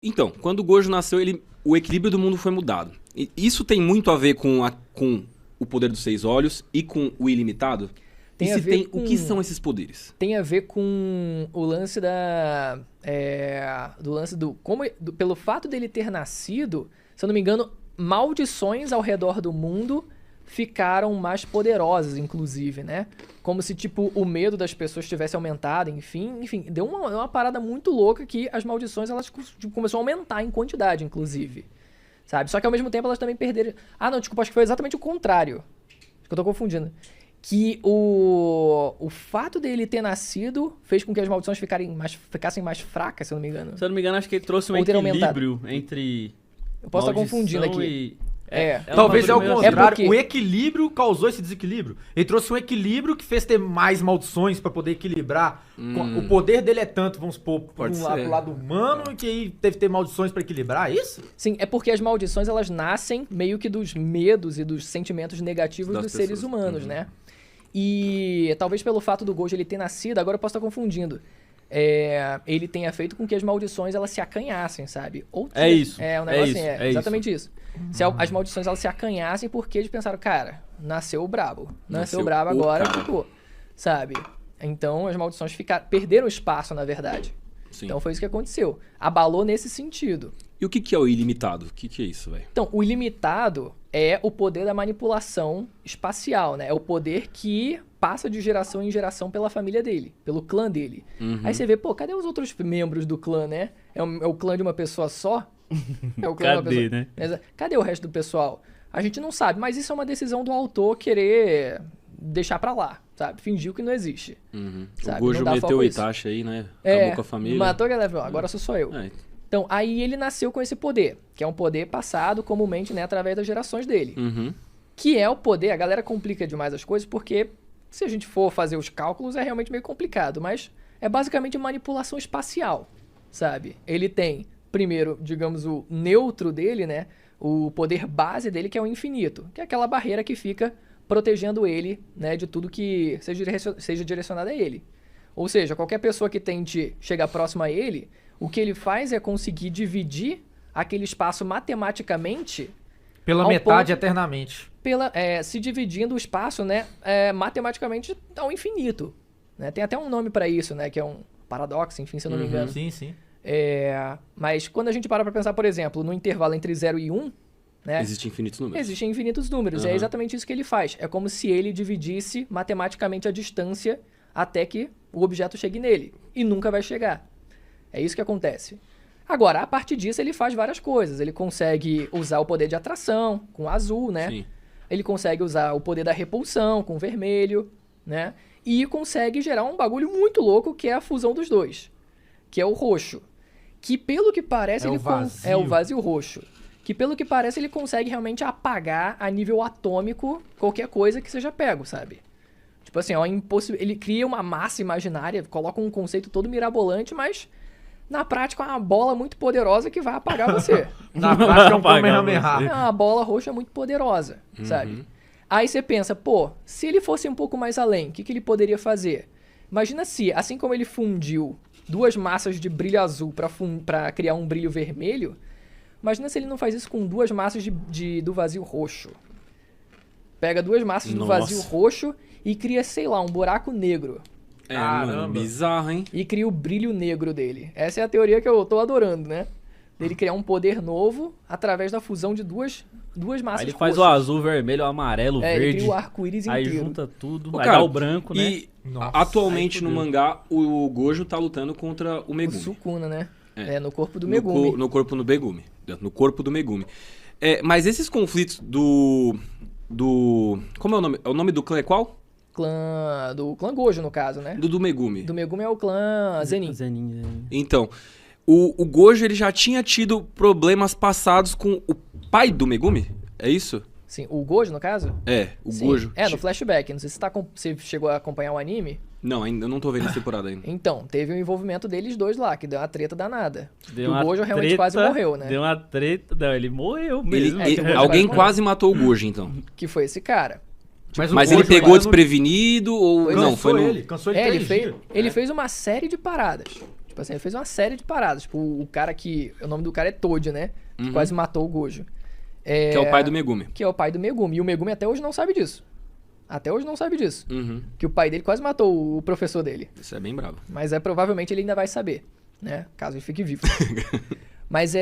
Então, quando o Gojo nasceu, o equilíbrio do mundo foi mudado. E isso tem muito a ver com o poder dos 6 olhos e com o ilimitado? O que são esses poderes? Tem a ver com o lance pelo fato dele ter nascido, se eu não me engano, maldições ao redor do mundo ficaram mais poderosas, inclusive, né? Como se, tipo, o medo das pessoas tivesse aumentado, enfim, deu uma parada muito louca que as maldições, elas começaram a aumentar em quantidade, inclusive, sabe? Só que ao mesmo tempo elas também perderam... Ah, não, desculpa, acho que foi exatamente o contrário. Acho que eu tô confundindo. Que o fato dele ter nascido fez com que as maldições ficassem mais fracas, se eu não me engano. Se eu não me engano, acho que ele trouxe um equilíbrio entre eu posso estar confundindo aqui. Talvez é o contrário. porque... O equilíbrio causou esse desequilíbrio. Ele trouxe um equilíbrio que fez ter mais maldições pra poder equilibrar. O poder dele é tanto, vamos supor, pro lado humano, que aí teve que ter maldições pra equilibrar, é isso? Sim, é porque as maldições, elas nascem meio que dos medos e dos sentimentos negativos dos seres humanos, né? E talvez pelo fato do Gojo ele ter nascido, agora eu posso estar confundindo. Ele tenha feito com que as maldições elas se acanhassem, sabe? Isso. É um negócio assim, exatamente isso. Se as maldições elas se acanhassem porque eles pensaram, cara, nasceu brabo. Nasceu brabo agora, ficou. Sabe? Então as maldições perderam espaço, na verdade. Sim. Então foi isso que aconteceu. Abalou nesse sentido. E o que é o ilimitado? O que é isso, velho? Então, o ilimitado é o poder da manipulação espacial, né? É o poder que passa de geração em geração pela família dele, pelo clã dele. Aí você vê, pô, cadê os outros membros do clã, né? É o clã de uma pessoa só? É o clã de uma pessoa... né? Cadê o resto do pessoal? A gente não sabe, mas isso é uma decisão do autor querer deixar pra lá, sabe? Fingiu que não existe. O Gojo meteu o Itachi aí, né? Acabou com a família. Matou a galera, agora sou eu. Então, aí ele nasceu com esse poder, que é um poder passado comumente, né, através das gerações dele. Que é o poder, a galera complica demais as coisas, porque se a gente for fazer os cálculos é realmente meio complicado, mas é basicamente manipulação espacial, sabe? Ele tem, primeiro, digamos, o neutro dele, né, o poder base dele, que é o infinito, que é aquela barreira que fica protegendo ele, né, de tudo que seja direcionado a ele. Ou seja, qualquer pessoa que tente chegar próximo a ele, o que ele faz é conseguir dividir aquele espaço matematicamente... Pela metade eternamente. Se dividindo o espaço, né, matematicamente ao infinito. Né? Tem até um nome para isso, né, que é um paradoxo, enfim, se eu não me engano. Sim. Mas quando a gente para pra pensar, por exemplo, no intervalo entre 0 e 1... né, Existem infinitos números. Existem infinitos números. É exatamente isso que ele faz. É como se ele dividisse matematicamente a distância até que o objeto chegue nele. E nunca vai chegar. É isso que acontece. Agora, a partir disso, ele faz várias coisas. Ele consegue usar o poder de atração, com azul, né? Sim. Ele consegue usar o poder da repulsão, com vermelho, né? E consegue gerar um bagulho muito louco, que é a fusão dos dois. Que é o roxo. Que, pelo que parece... É o vazio roxo. Que, pelo que parece, ele consegue realmente apagar a nível atômico qualquer coisa que seja pego, sabe? Tipo assim, ele cria uma massa imaginária, coloca um conceito todo mirabolante, mas... na prática, é uma bola muito poderosa que vai apagar você. Na prática, é um Kamehameha. É uma bola roxa muito poderosa, sabe? Aí você pensa, pô, se ele fosse um pouco mais além, o que ele poderia fazer? Imagina se, assim como ele fundiu 2 massas de brilho azul pra criar um brilho vermelho, imagina se ele não faz isso com 2 massas do vazio roxo. Pega 2 massas do vazio roxo e cria, sei lá, um buraco negro. Mano, bizarro, hein? E cria o brilho negro dele. Essa é a teoria que eu tô adorando, né? Dele criar um poder novo através da fusão de duas massas aí ele faz o azul, vermelho, o amarelo, o verde. Ele cria o arco-íris inteiro. Aí junta tudo, aí dá o branco, né? E atualmente no mangá, o Gojo tá lutando contra o Megumi. O Sukuna, né? No corpo do Megumi. No corpo do Megumi. No corpo do Megumi. Mas esses conflitos do... Como é o nome? O nome do clã é qual? Do clã Gojo, no caso, né? Do Megumi. Do Megumi é o clã Zenin. Então, o Gojo ele já tinha tido problemas passados com o pai do Megumi? É isso? Sim, o Gojo, no caso? Sim. Gojo. No flashback. Não sei se você chegou a acompanhar o anime. Não, ainda não tô vendo essa temporada ainda. Então, teve o envolvimento deles dois lá, que deu uma treta danada. O Gojo realmente quase morreu, né? Deu uma treta... Não, ele morreu mesmo. Alguém quase matou o Gojo, então. Que foi esse cara. Mas ele pegou desprevenido ou... Não, foi ele. Cansou ele ele fez uma série de paradas. Tipo Tipo assim, ele fez uma série de paradas. Tipo, o cara que... O nome do cara é Toad, né? Que quase matou o Gojo. Que é o pai do Megumi. Que é o pai do Megumi. E o Megumi até hoje não sabe disso. Até hoje não sabe disso. Que o pai dele quase matou o professor dele. Isso é bem bravo. Mas provavelmente ele ainda vai saber, né? Caso ele fique vivo. Mas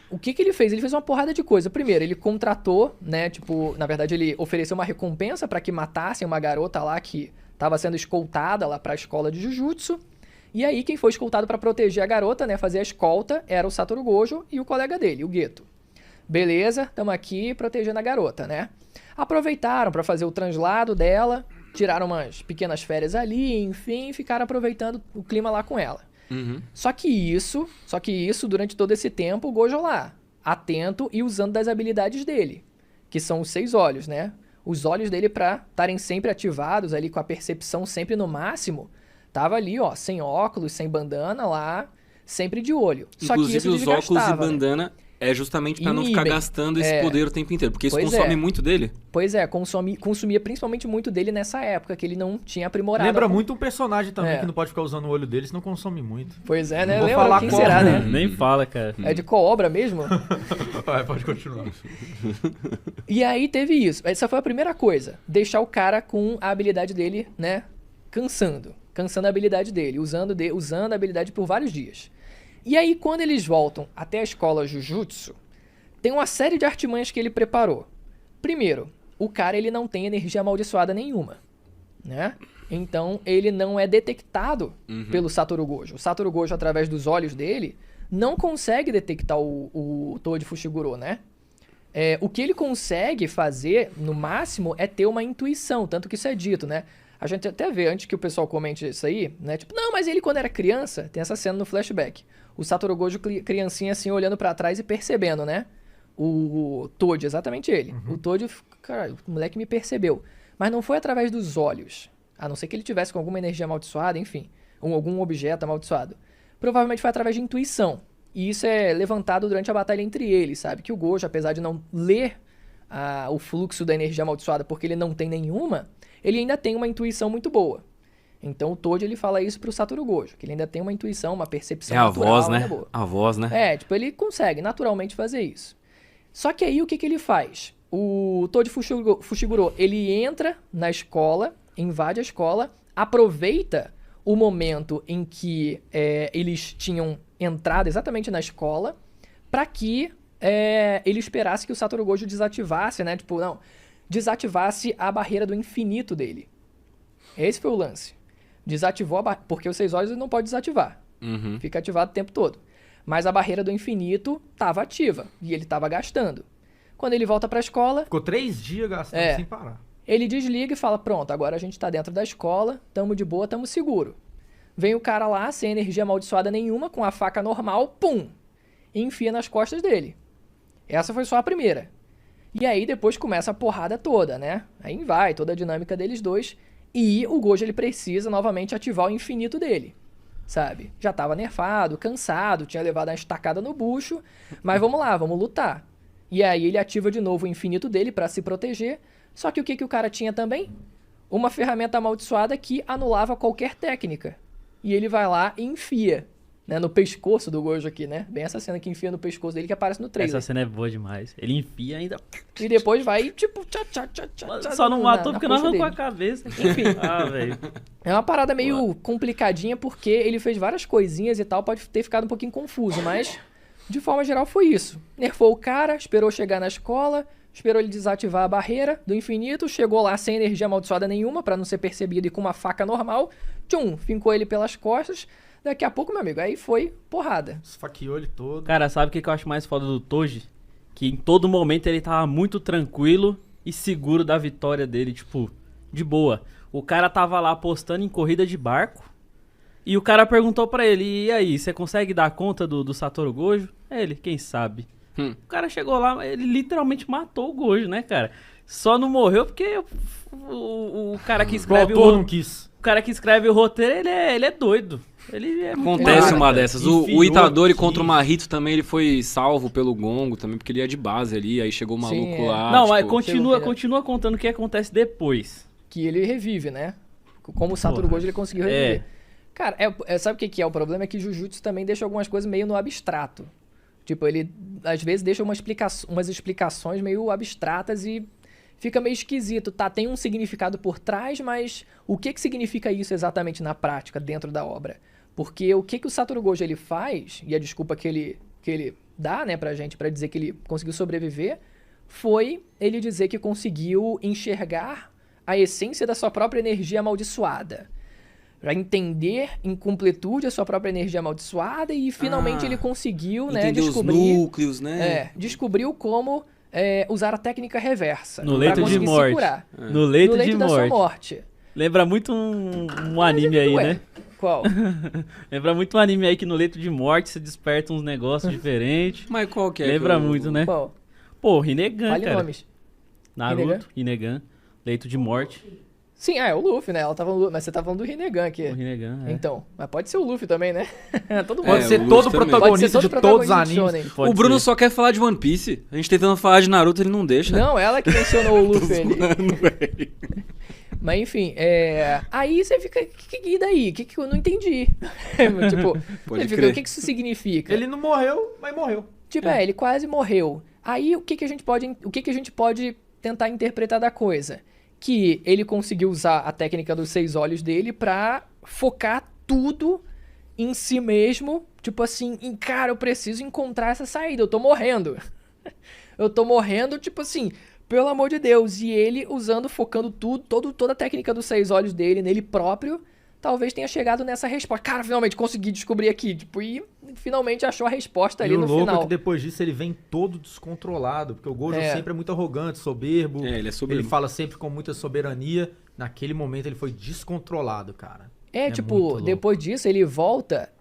o que ele fez? Ele fez uma porrada de coisa. Primeiro, ele contratou, né? Tipo, na verdade, ele ofereceu uma recompensa pra que matassem uma garota lá que tava sendo escoltada lá pra escola de Jujutsu. E aí, quem foi escoltado pra proteger a garota, né? Fazer a escolta, era o Satoru Gojo e o colega dele, o Geto. Beleza, tamo aqui protegendo a garota, né? Aproveitaram pra fazer o translado dela, tiraram umas pequenas férias ali, enfim, ficaram aproveitando o clima lá com ela. Só que isso, durante todo esse tempo, o Gojo lá, atento e usando das habilidades dele, que são os 6 olhos, né? Os olhos dele pra estarem sempre ativados ali, com a percepção sempre no máximo, tava ali, ó, sem óculos, sem bandana lá, sempre de olho. Só Inclusive, que isso os óculos e bandana... Né? É justamente pra não ficar gastando esse poder o tempo inteiro. Porque isso consome muito dele. Pois é, consumia principalmente muito dele nessa época, que ele não tinha aprimorado. Lembra muito um personagem também que não pode ficar usando o olho dele, senão consome muito. Pois é, né? Lembra quem será, né? Nem fala, cara. É de qual obra mesmo? Pode continuar. E aí teve isso. Essa foi a primeira coisa. Deixar o cara com a habilidade dele, né? Cansando a habilidade dele. Usando a habilidade por vários dias. E aí, quando eles voltam até a escola Jujutsu, tem uma série de artimanhas que ele preparou. Primeiro, o cara ele não tem energia amaldiçoada nenhuma, né? Então, ele não é detectado pelo Satoru Gojo. O Satoru Gojo, através dos olhos dele, não consegue detectar o Toad Fushiguro, né? O que ele consegue fazer, no máximo, é ter uma intuição, tanto que isso é dito, né? A gente até vê, antes que o pessoal comente isso aí, né? Tipo, não, mas ele quando era criança, tem essa cena no flashback. O Satoru Gojo criancinha assim, olhando pra trás e percebendo, né? O Toad, exatamente ele. O Toad, cara, o moleque me percebeu. Mas não foi através dos olhos. A não ser que ele tivesse com alguma energia amaldiçoada, enfim. Algum objeto amaldiçoado. Provavelmente foi através de intuição. E isso é levantado durante a batalha entre eles, sabe? Que o Gojo, apesar de não ler o fluxo da energia amaldiçoada porque ele não tem nenhuma, ele ainda tem uma intuição muito boa. Então o Toad, ele fala isso pro Satoru Gojo, que ele ainda tem uma intuição, uma percepção natural. É a voz, né? Boa. A voz, né? Tipo, ele consegue naturalmente fazer isso. Só que aí o que ele faz? O Toad Fushiguro, ele entra na escola, invade a escola, aproveita o momento em que eles tinham entrado exatamente na escola, para que ele esperasse que o Satoru Gojo desativasse, né? Tipo, não, desativasse a barreira do infinito dele. Esse foi o lance. Desativou porque os 6 olhos ele não pode desativar. Fica ativado o tempo todo. Mas a barreira do infinito estava ativa e ele estava gastando. Quando ele volta para a escola... Ficou 3 dias gastando sem parar. Ele desliga e fala, pronto, agora a gente tá dentro da escola, tamo de boa, tamo seguro. Vem o cara lá, sem energia amaldiçoada nenhuma, com a faca normal, pum! E enfia nas costas dele. Essa foi só a primeira. E aí depois começa a porrada toda, né? Aí vai, toda a dinâmica deles dois. E o Gojo, ele precisa novamente ativar o infinito dele, sabe? Já tava nerfado, cansado, tinha levado uma estacada no bucho, mas vamos lá, vamos lutar. E aí ele ativa de novo o infinito dele pra se proteger, só que o que o cara tinha também? Uma ferramenta amaldiçoada que anulava qualquer técnica. E ele vai lá e enfia, né, no pescoço do Gojo aqui, né? Bem essa cena que enfia no pescoço dele que aparece no trailer. Essa cena é boa demais. Ele enfia ainda... E depois vai, tipo... Só não matou porque não arrancou a cabeça. Enfim. Velho. É uma parada meio complicadinha porque ele fez várias coisinhas e tal, pode ter ficado um pouquinho confuso, mas de forma geral foi isso. Nerfou o cara, esperou chegar na escola, esperou ele desativar a barreira do infinito, chegou lá sem energia amaldiçoada nenhuma pra não ser percebido e com uma faca normal, fincou ele pelas costas. Daqui a pouco, meu amigo, aí foi porrada. Esfaqueou ele todo. Cara, sabe o que eu acho mais foda do Toji? Que em todo momento ele tava muito tranquilo e seguro da vitória dele, tipo, de boa. O cara tava lá apostando em corrida de barco e o cara perguntou pra ele, e aí, você consegue dar conta do Satoru Gojo? Ele, quem sabe? O cara chegou lá, ele literalmente matou o Gojo, né, cara? Só não morreu porque o cara que escreve não quis. O cara que escreve o roteiro, ele é doido. Ele é Acontece uma dessas. O Itadori contra o Mahito também, ele foi salvo pelo Gongo também, porque ele ia de base ali, aí chegou o maluco lá. Não, mas continua contando o que acontece depois. Que ele revive, né? Como o Satoru Gojo ele conseguiu reviver. Cara, sabe o que é o problema? É que Jujutsu também deixa algumas coisas meio no abstrato. Tipo, ele às vezes deixa umas explicações meio abstratas e fica meio esquisito. Tá, tem um significado por trás, mas o que significa isso exatamente na prática, dentro da obra? Porque o que o Satoru Gojo ele faz, e a desculpa que ele dá, né, pra gente, pra dizer que ele conseguiu sobreviver, foi ele dizer que conseguiu enxergar a essência da sua própria energia amaldiçoada. Pra entender em completude a sua própria energia amaldiçoada e finalmente ele conseguiu, né, descobrir... os núcleos, né? Descobriu como usar a técnica reversa. No leito de morte. Se curar. No leito de da sua morte. Lembra muito um anime aí, né? Qual? Lembra muito um anime aí que no leito de morte você desperta uns negócios diferentes. Mas qual que é? Lembra muito, né? Qual? Pô, Rinnegan, Fale cara. nomes. Naruto, Rinnegan, leito de morte. Sim, é o Luffy, né? Ela tá falando, mas você tá falando do Rinnegan aqui. O Rinnegan, Então, mas pode ser o Luffy também, né? Todo mundo. Pode ser todo protagonista de todos os animes. O Bruno só quer falar de One Piece. A gente tentando falar de Naruto, ele não deixa. Não, ela que mencionou o Luffy ali. Mas enfim, aí você fica, e daí? O que eu não entendi? Tipo, Pode fica, crer. o que isso significa? Ele não morreu, mas morreu. Tipo, ele quase morreu. Aí o que a gente pode tentar interpretar da coisa? Que ele conseguiu usar a técnica dos 6 olhos dele pra focar tudo em si mesmo. Tipo assim, cara, eu preciso encontrar essa saída, eu tô morrendo. Eu tô morrendo, tipo assim, pelo amor de Deus. E ele focando toda a técnica dos 6 olhos dele nele próprio, talvez tenha chegado nessa resposta. Cara, finalmente consegui descobrir aqui. Tipo, e finalmente achou a resposta ali no final. E o louco é que depois disso ele vem todo descontrolado, porque o Gojo sempre é muito arrogante, soberbo. Ele é soberbo. Ele fala sempre com muita soberania. Naquele momento ele foi descontrolado, cara. Tipo, depois disso ele volta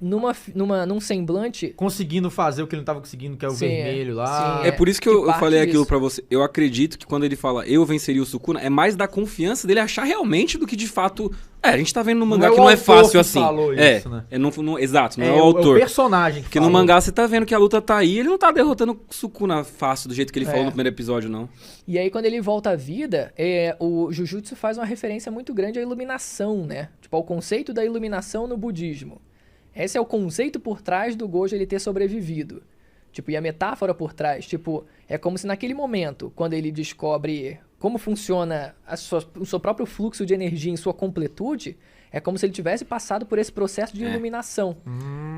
num semblante... Conseguindo fazer o que ele não tava conseguindo, que é o vermelho lá. É por isso que eu falei aquilo pra você. Eu acredito que quando ele fala eu venceria o Sukuna, é mais da confiança dele achar realmente do que de fato... a gente tá vendo no mangá que não é fácil assim. Falou isso, né? Exato, não é o autor. É o personagem que Porque no mangá você tá vendo que a luta tá aí, ele não tá derrotando o Sukuna fácil, do jeito que ele falou no primeiro episódio, não. E aí quando ele volta à vida, o Jujutsu faz uma referência muito grande à iluminação, né? Tipo, ao conceito da iluminação no budismo. Esse é o conceito por trás do Gojo ele ter sobrevivido. Tipo, e a metáfora por trás, tipo, é como se naquele momento, quando ele descobre como funciona o seu próprio fluxo de energia em sua completude, é como se ele tivesse passado por esse processo de iluminação,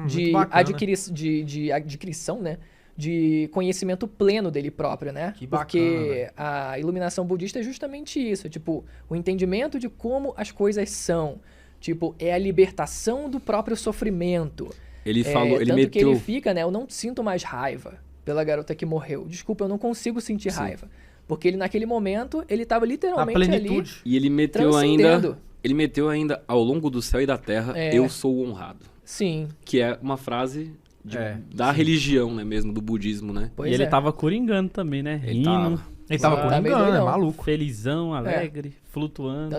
de adquirição, né? De conhecimento pleno dele próprio, né? Que bacana, porque a iluminação budista é justamente isso, tipo, o entendimento de como as coisas são. Tipo, é a libertação do próprio sofrimento. Ele falou, ele tanto meteu... que ele fica, né? Eu não sinto mais raiva pela garota que morreu. Desculpa, eu não consigo sentir raiva. Porque ele, naquele momento, ele tava literalmente ali. E ele meteu ainda... Ele meteu ainda, ao longo do céu e da terra, eu sou honrado. Sim. Que é uma frase da religião, né? Mesmo, do budismo, né? E ele tava coringando também, né? Rindo. Ele tava coringando, né? Maluco. Felizão, alegre, flutuando.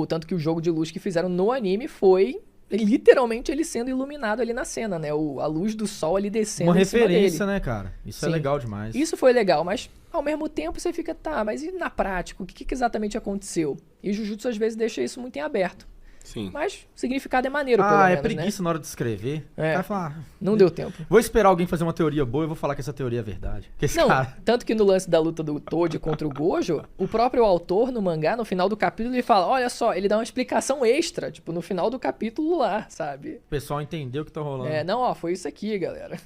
Tanto que o jogo de luz que fizeram no anime foi literalmente ele sendo iluminado ali na cena, né? A luz do sol ali descendo uma em cima dele. referência, né, cara? Isso é legal demais. Isso foi legal, mas ao mesmo tempo você fica, mas e na prática? O que exatamente aconteceu? E Jujutsu às vezes deixa isso muito em aberto. Sim. Mas o significado é maneiro, pelo menos, preguiça, né? na hora de escrever. O cara fala, não deu tempo. Vou esperar alguém fazer uma teoria boa e vou falar que essa teoria é verdade. Tanto que no lance da luta do Toji contra o Gojo, o próprio autor no mangá, no final do capítulo, ele fala, olha só, ele dá uma explicação extra, tipo, no final do capítulo lá, sabe? O pessoal entendeu o que tá rolando. Foi isso aqui, galera.